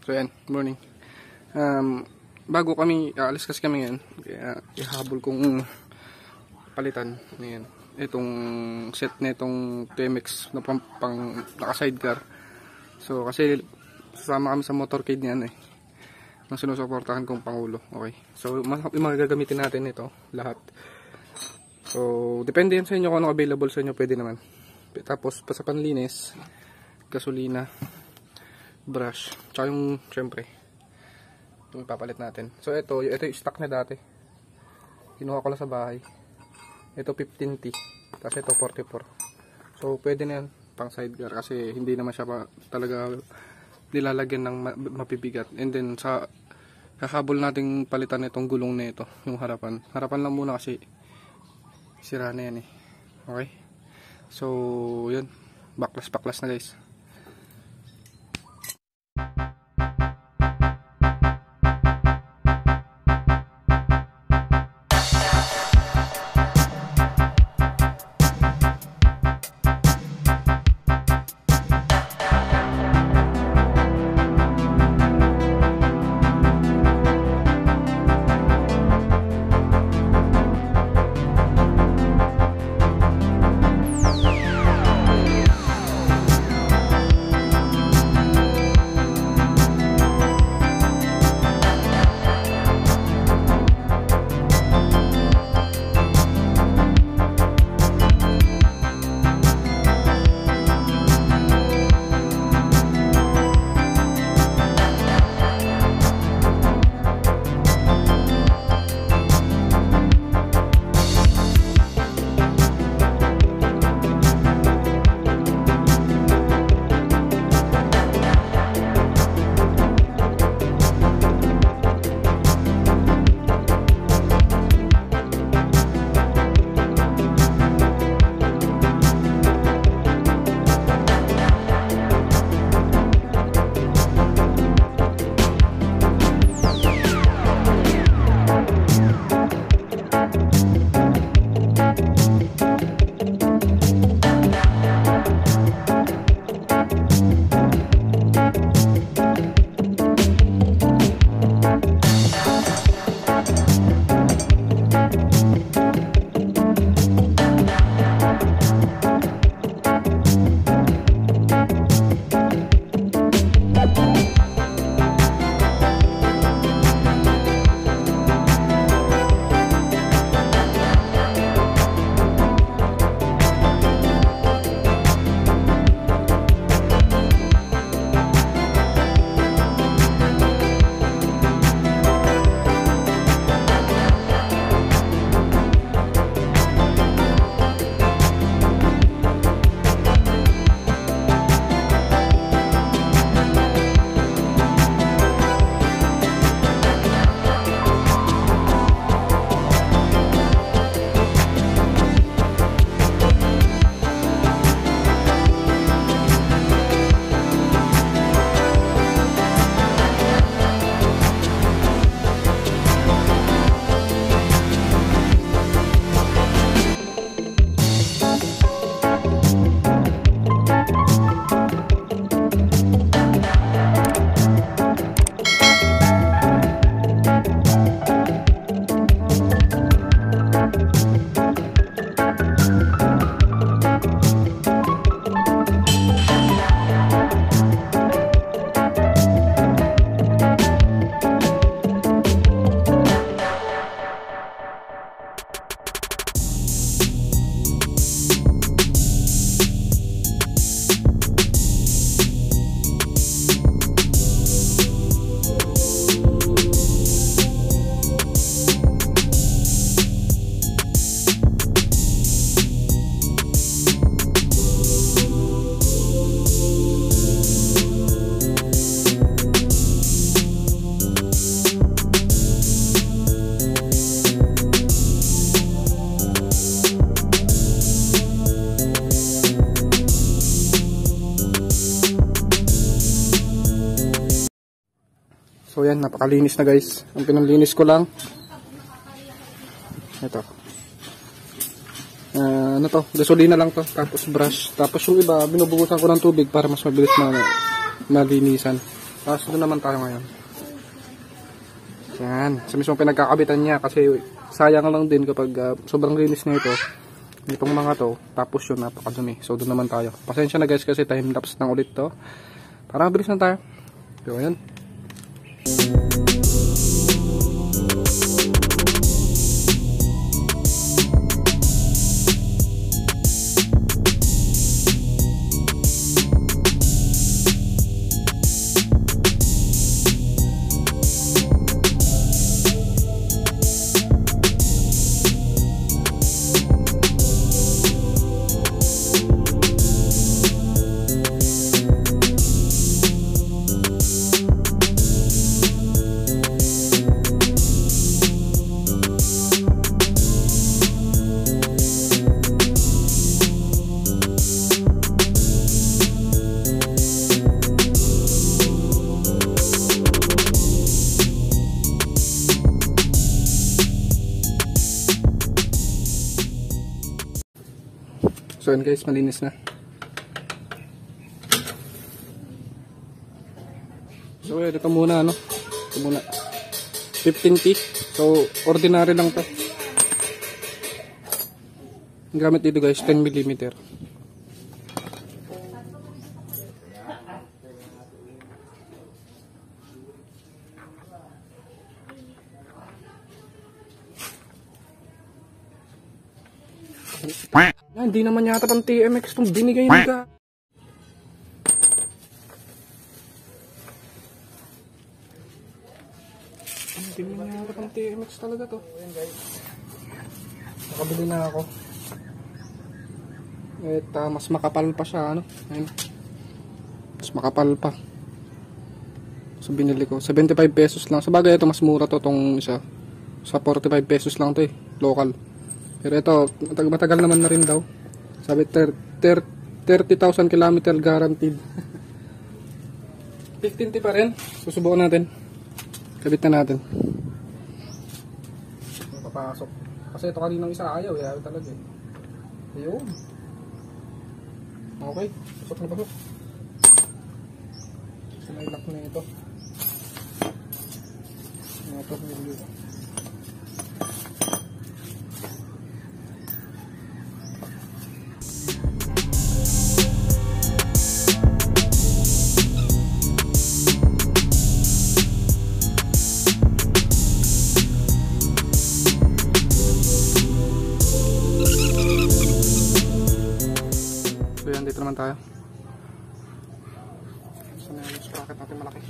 So yan, morning. Bago kami, aalis kasi kami ngayon, kaya ihabol kong palitan. Ayan. Itong set na itong TMX na pang naka-sidecar. So kasi sasama kami sa motorcade niyan nang sinusuportahan kong Pangulo. Okay. So mga gagamitin natin ito, lahat. So depende yan sa inyo kung ano available sa inyo, pwede naman. Tapos pa sa panlinis, gasolina, brush, tsaka yung syempre yung ipapalit natin. So ito yung stock na dati, kinuha ko lang sa bahay. Ito 15T, tapos ito 44. So pwede na yan pang sidecar kasi hindi naman siya talaga nilalagyan ng mapibigat. And then sa kakabol nating palitan itong gulong na ito, yung harapan lang muna kasi sira na yan Okay, so yun, baklas na guys. So yan, napakalinis na guys. Ang pinanlinis ko lang ito. Ano to? Gasolina lang to. Tapos brush. Tapos yung iba, binubuhusan ko ng tubig para mas mabilis na malinisan. Tapos doon naman tayo ngayon. Yan. Sa mismong pinagkakabitan niya kasi sayang lang din kapag sobrang linis na ito. Itong mga to. Tapos yun, napakadumi. So doon naman tayo. Pasensya na guys kasi time lapse ng ulit to. Para mabilis na tayo. So yan. So yun guys, malinis na. So yun, ito muna ano. Ito muna. 15T. So ordinary lang to. Ang gamit dito guys, 10mm. Yan, hindi naman yata pang TMX itong binigay nila. Hindi naman yata pang TMX talaga to. Ayan guys. Nakabili na ako. At mas makapal pa siya ano. Ayan. Mas makapal pa. So binili ko. 75 pesos lang. Sa bagay ito mas mura to tong isa. Sa 45 pesos lang to eh. Local. Pero ito, matagal naman na rin daw. Sabi 30,000 km guaranteed. 15T pa rin. Susubukan natin. Kabit na natin. Papasok. Kasi ito kaninang isa ayaw. Ayaw talaga eh. Ayun. Okay. Pasok na pasok. Sinailock na ito. Ito. Dito. Dito naman tayo. Saan na yung sprocket natin malaki?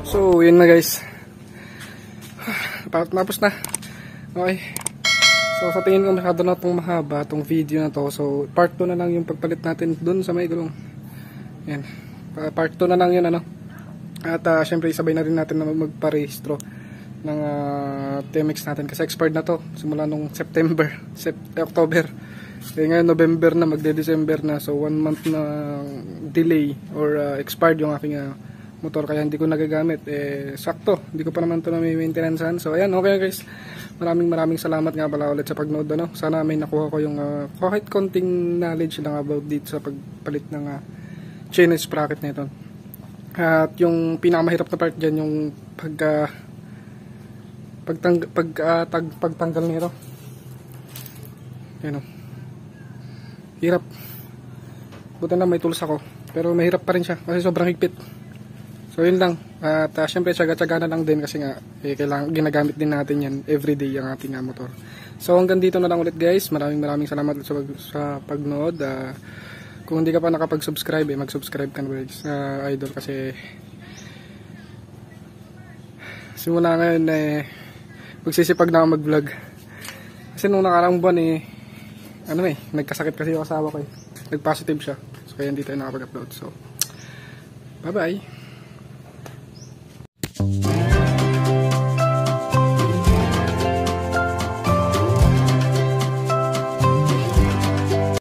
So, yun na guys. Tapos na. Okay. So, sa tingin ko masyado na itong mahaba, itong video na to. So, part 2 na lang yung pagpalit natin dun sa may gulong. Yan. Part 2 na lang yun, ano. At syempre, isabay na rin natin na magparehistro ng TMX natin. Kasi expired na to. Simula nung October. Kaya ngayon, November na, magde-December na. So, 1 month na delay or expired yung aking motor, kaya hindi ko nagagamit. Sakto, hindi ko pa naman ito na may maintenancean. So ayan, okay guys, maraming salamat nga pala ulit sa pagnood, ano. Sana may nakuha ko yung kahit konting knowledge lang about dito sa pagpalit ng chain and sprocket na ito. At yung pinakamahirap na part dyan, yung pagtanggal nito. Yan o, hirap. Buta na may tools ako, pero mahirap pa rin siya kasi sobrang higpit. So yun lang. At syempre tsaga-tsaga na lang din kasi nga kailangan, ginagamit din natin yan everyday ang ating motor. So hanggang dito na lang ulit guys. Maraming salamat sa pagnood. Kung hindi ka pa nakapag-subscribe, mag-subscribe ka na guys, idol, kasi simula ngayon magsisipag na ako mag-vlog. Kasi nung nakarang buwan nagkasakit kasi yung asawa ko. Nag-positive siya. So kaya hindi tayo nakapag-upload. So bye-bye.